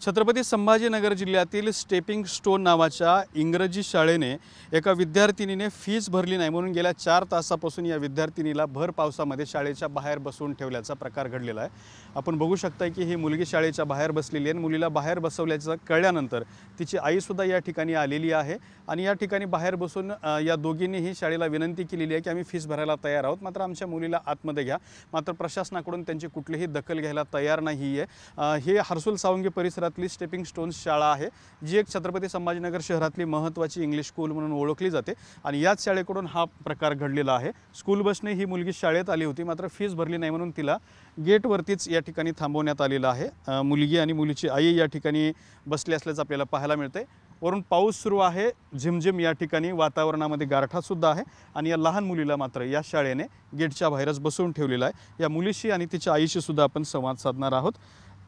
छत्रपती संभाजीनगर जिल्ह्यातील stepping stone नावाच्या इंग्रजी शाळेने एका विद्यार्थिनीने फीस भरली नाही म्हणून गेल्या 4 तासापासून या विद्यार्थिनीला भर पावसामध्ये शाळेच्या बाहेर बसवून ठेवल्याचा प्रकार घडलेला आहे। आपण बघू शकता की ही मुलगी शाळेच्या बाहेर बसलेली आहे। मुलीला बाहेर बसवल्याचं कळल्यानंतर तिची आई सुद्धा या ठिकाणी आलेली आहे आणि या ठिकाणी बाहेर बसून या दोघींनीही शाळेला विनंती केलेली आहे की आम्ही फीस भरायला तयार आहोत, मात्र आमच्या मुलीला आतमध्ये घ्या। मात्र प्रशासनाकडून त्यांची कुठलीही दखल घ्यायला तयार नाही आहे। हे हर्सुल सावंगी परिसरातली स्टेपिंग स्टोन्स शाळा आहे, जी एक छत्रपती संभाजीनगर शहरातली महत्त्वाची इंग्लिश स्कूल म्हणून ओळखली जाते आणि याच शाळेकडून हा प्रकार घडलेला आहे। स्कूल बसने ही मुलगी शाळेत आली होती, मात्र फीस भरली नाही म्हणून तिला गेटवरतीच या ठिकाणी थांबवण्यात आलेलं आहे। मुलगी आणि मुलीची आई या ठिकाणी बसली असल्याचं आपल्याला पाहायला मिळते। वरून पाऊस सुरू आहे, झिमझिम या ठिकाणी वातावरणामध्ये गारठा सुद्धा आहे आणि या लहान मुलीला मात्र या शाळेने गेटच्या बाहेरच बसवून ठेवलेला आहे। या मुलीशी आणि तिच्या आईशी सुद्धा आपण संवाद साधणार आहोत।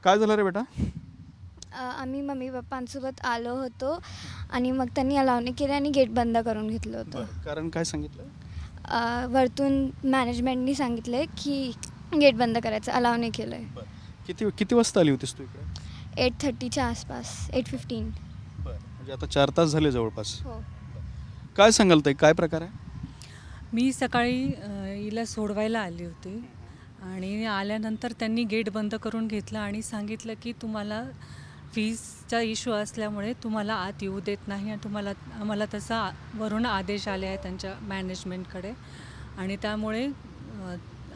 काय झालं रे बेटा? आम्ही मम्मी पप्पांसोबत आलो होतो आणि मग त्यांनी अलाव नाही केले आणि गेट बंद करून घेतलं होतं। कारण काय सांगितलं? वरतून मॅनेजमेंटनी सांगितले की गेट बंद करायचं, अलाव नाही केलंय। किती वाजता आली होतीस तू इकडे? 8:30च्या आसपास, 8:15। म्हणजे आता 4 तास झाले जवळपास। हो। काय सांगाल ताई, काय प्रकार आहे? मी सकाळी हिला सोडवायला आली होती आणि आल्यानंतर त्यांनी गेट बंद करून घेतलं आणि सांगितलं की तुम्हाला फीसचा इश्यू असल्यामुळे तुम्हाला आत येऊ देत नाही आणि आम्हाला तसा वरून आदेश आले आहे त्यांच्या मॅनेजमेंटकडे आणि त्यामुळे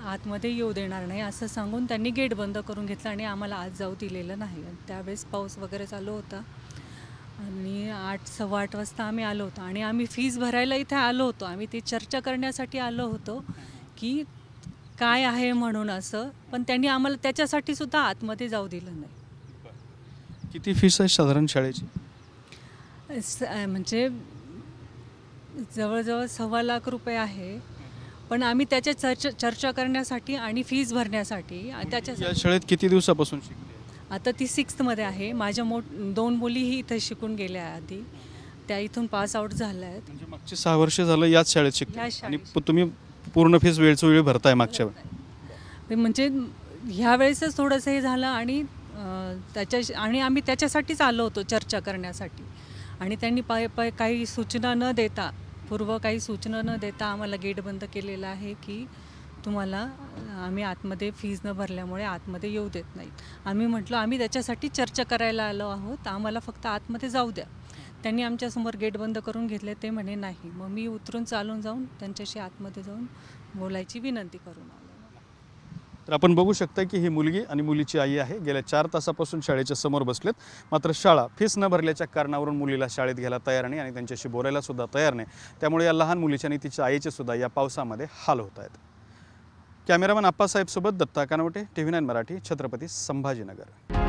आतमध्ये येऊ देणार नाही असं सांगून त्यांनी गेट बंद करून घेतलं आणि आम्हाला आत जाऊ दिलेलं नाही। त्यावेळेस पाऊस वगैरे चालू होता आणि 8-8:15 वाजता आम्ही आलो होतो आणि आम्ही फीस भरायला इथे आलो होतो। आम्ही ती चर्चा करण्यासाठी आलो होतो की काय आहे म्हणून असं, पण त्यांनी आम्हाला त्याच्यासाठी सुद्धा आतमध्ये जाऊ दिलं नाही। किती फीस आहे साधारण शाळेची? म्हणजे जवळजवळ 1.25 लाख रुपये आहे, पण आम्ही त्याच्या चर्चा करण्यासाठी आणि फीस भरण्यासाठी या शाळेत किती दिवसापासून शिकते? आता ती 6th आहे। माझ्या 2 मुलीही इथे शिकून गेल्या आधी, त्या इथून पास आउट झाल्या आहेत। म्हणजे मागची 6 वर्ष झालं याच शाळेत शिकते आणि शाळेत तुम्ही पूर्ण फीस वेळचं वेळ भरताय मागच्या? म्हणजे ह्या वेळेसच थोडंसं हे झालं आणि आम्ही त्याच्यासाठीच आलो होतो चर्चा करण्यासाठी आणि त्यांनी काही सूचना न देता काही सूचना न देता आम्हाला गेट बंद केलेलं आहे की तुम्हाला आम्ही आतमध्ये फीज न भरल्यामुळे आतमध्ये येऊ देत नाहीत। आम्ही म्हटलं आम्ही त्याच्यासाठी चर्चा करायला आलो आहोत, आम्हाला फक्त आतमध्ये जाऊ द्या। त्यांनी आमच्यासमोर गेट बंद करून घेतले, ते म्हणे नाही। मग मी उतरून चालून जाऊन त्यांच्याशी आतमध्ये जाऊन बोलायची विनंती करून आलो। तर आपण बघू शकता की ही मुलगी आणि मुलीची आई आहे, गेल्या 4 तासापासून शाळेच्या समोर बसलेत, मात्र शाळा फीस न भरल्याच्या कारणावरून मुलीला शाळेत घ्यायला तयार नाही आणि त्यांच्याशी बोलायला सुद्धा तयार नाही। त्यामुळे या लहान मुलीच्या आणि तिच्या आईचे सुद्धा या पावसामध्ये हाल होत आहेत। कॅमेरामन आप्पासाहेब सोबत दत्ता कानवटे, TV9 मराठी, छत्रपती संभाजीनगर।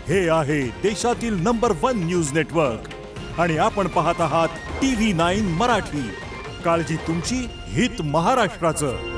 हे आहे देशातील नंबर 1 न्यूज नेटवर्क आणि आपण पाहत आहात TV9 मराठी। काळजी तुमची, हित महाराष्ट्राचं।